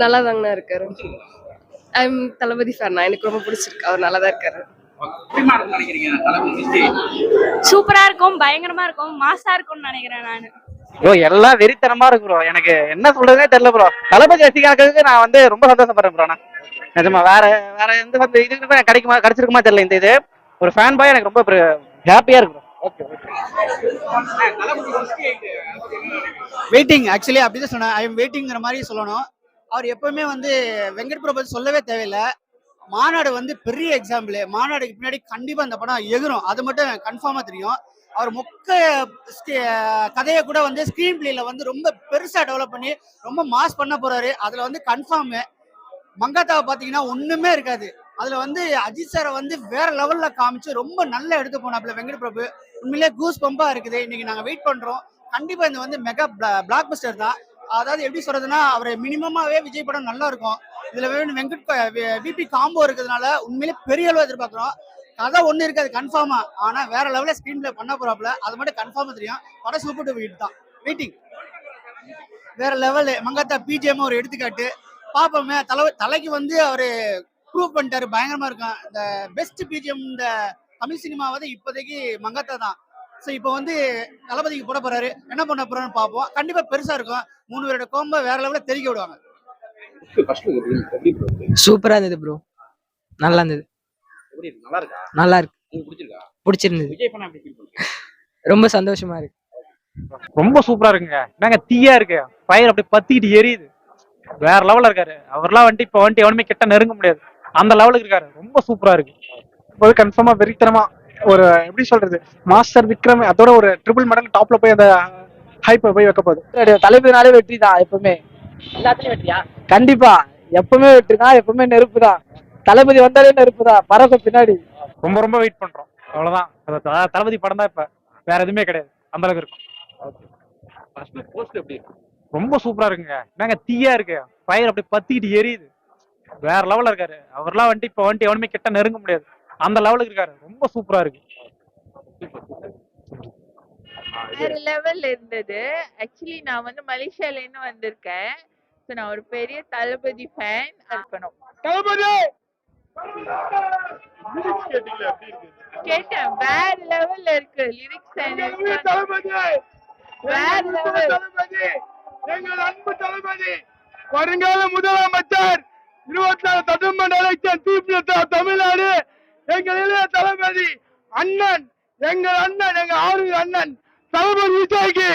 நல்லா தாங்கண்ணா இருக்காரு. I'm Thalapathy fan. எனக்கு ரொம்ப பிடிச்சிருக்கு. அவர் நல்லா தான் இருக்காரு. சூப்பரா இருக்கும், பயங்கரமா இருக்கும், மாசா இருக்கும்னு நினைக்கிறேன் நானு. ப்ரோ எல்லாம் வெறித்தனமா இருக்கு ப்ரோ. எனக்கு என்ன சொல்றதுனே தெரியல ப்ரோ. தளபதி ரசிகாக்களுக்கு நான் வந்து ரொம்ப சந்தோஷப்படுறேன் ப்ரோ. நான் நிஜமா வேற வேற எந்த வந்து இதுக்கு கிடைச்சிருக்குமா தெரியல. இந்த இது ஒரு ஃபேன் பாய் எனக்கு ரொம்ப ஹாப்பியா இருக்கு. வெயிட்டிங் ஆக்சுவலி அப்படிதான் சொன்னேன். ஐ எம் வெயிட்டிங்கிற மாதிரி சொல்லணும். அவர் எப்பவுமே வந்து வெங்கட் பிரபு சொல்லவே தேவையில்லை. மாநாடு வந்து பெரிய எக்ஸாம்பிள். மாநாடுக்கு பின்னாடி கண்டிப்பா அந்த படம் எகிரும், அது மட்டும் கன்ஃபார்மா தெரியும். அவர் மொக்க கதையை கூட வந்து ஸ்கிரீன் பிளேல வந்து ரொம்ப பெருசா டெவலப் பண்ணி ரொம்ப மாஸ் பண்ண போறாரு. அதுல வந்து கன்ஃபார்ம். மங்காத்தாவை பாத்தீங்கன்னா ஒண்ணுமே இருக்காது. அதுல வந்து அஜித் சாரை வந்து வேற லெவல்ல காமிச்சு ரொம்ப நல்லா எடுத்து போனாப்ல வெங்கட் பிரபு. உண்மையிலே கூஸ் பம்பா இருக்குது. இன்னைக்கு நாங்க வெயிட் பண்றோம். கண்டிப்பா இந்த வந்து மெகா பிளாக் பஸ்டர் தான். அதாவது எப்படி சொல்றதுன்னா, அவரை மினிமமாவே விஜய் படம் நல்லா இருக்கும். இதுல வெங்கட் பிபி காம்போ இருக்கிறதுனால உண்மையிலே பெரிய அளவு எதிர்பார்க்கிறோம். கதை ஒண்ணு இருக்காது கன்ஃபார்மா, ஆனா வேற லெவல்ல ஸ்கிரீன் பிளே பண்ண போறாப்ல. அது மட்டும் கன்ஃபார்மா தெரியும். படம் சூப்பர் டூ ஹிட் தான். வெயிட்டிங் வேற லெவல். மங்காத்தா பிஜிஎம் ஒரு எடுத்துக்காட்டு. பாப்போமே. தலைக்கு வந்து அவரு ப்ரூவ் பண்ணிட்டாரு. பயங்கரமா இருக்கும். இந்த பெஸ்ட் பிஜிஎம் இந்த தமிழ் சினிமாவது இப்போதைக்கு மங்காத்தா தான். ஸோ இப்போ வந்து தளபதிக்கு போட போறாரு. என்ன பண்ண போறான்னு பார்ப்போம். கண்டிப்பா பெருசா இருக்கும். 3 பேரோட கோம்பை வேற லெவல்ல தெரிவிக்க விடுவாங்க. சூப்பரா இருந்தது ப்ரோ. நல்லா இருந்தது. நல்லா இருக்கு. பிடிச்சிருந்தது. ரொம்ப சந்தோஷமா இருக்கு. ரொம்ப சூப்பரா இருக்குங்க. நாங்க தீயா இருக்கு. ஃபயர் அப்படி பத்திக்கிட்டு எரியுது. வேற லெவல்ல இருக்காரு. அவர்லாம் வந்துட்டு இப்ப வந்துட்டு எவனுமே கிட்ட நெருங்க முடியாது. அந்த லெவலுக்கு இருக்காரு. ரொம்ப சூப்பரா இருக்கு. இப்போ கன்ஃபார்மா வெறித்தனமா ஒரு எப்படி சொல்றது, மாஸ்டர் விக்ரம் அதோட ஒரு ட்ரிபிள் மெடல் டாப்ல போய் அந்த ஹைப்பை போய் வைக்க போகுது. தலைவனாலே வெற்றி தான். எப்பவுமே எல்லாத்துலயும் வெற்றியா? கண்டிப்பா எப்பவுமே வெற்றி தான். எப்பவுமே நெருப்பு தான். தளபதி வந்தாலே நெருப்பு தான். பறக்கும் பின்னாடி. ரொம்ப ரொம்ப வெயிட் பண்றோம். அவ்வளவுதான். தளபதி படம் தான். இப்ப வேற எதுவுமே கிடையாது. அந்த அளவுக்கு இருக்கும். ரொம்ப சூப்பரா இருக்குங்க. நாங்க தீயா இருக்கு. ஃபயர் அப்படி பத்திக்கிட்டு எரியுது. வேற லெவல்ல இருக்காரு. அவர்லாம் வந்துட்டு இப்ப வந்துட்டு எவனுமே கிட்ட நெருங்க முடியாது. அந்த லெவலுக்கு இருக்காரு. ரொம்ப சூப்பரா இருக்கு. வேற லெவல் இருந்தது. ஆக்சுவலி நான் வந்து மலேசியால இருந்து வந்திருக்கேன். ஸோ நான் ஒரு பெரிய தளபதி ஃபேன். இருக்கணும். கேட்டேன். வேற லெவல்ல இருக்கு லிரிக்ஸ். வேற லெவல். எங்கள் அன்பு தளபதி, வருங்கால முதலமைச்சர், 24 சட்டமன்ற எலெக்ஷன் தீர்ப்பு தமிழ்நாடு, எங்கள் இளைய தளபதி அண்ணன், எங்கள் அண்ணன், எங்க ஆறு அண்ணன் தளபதி விஜய்க்கு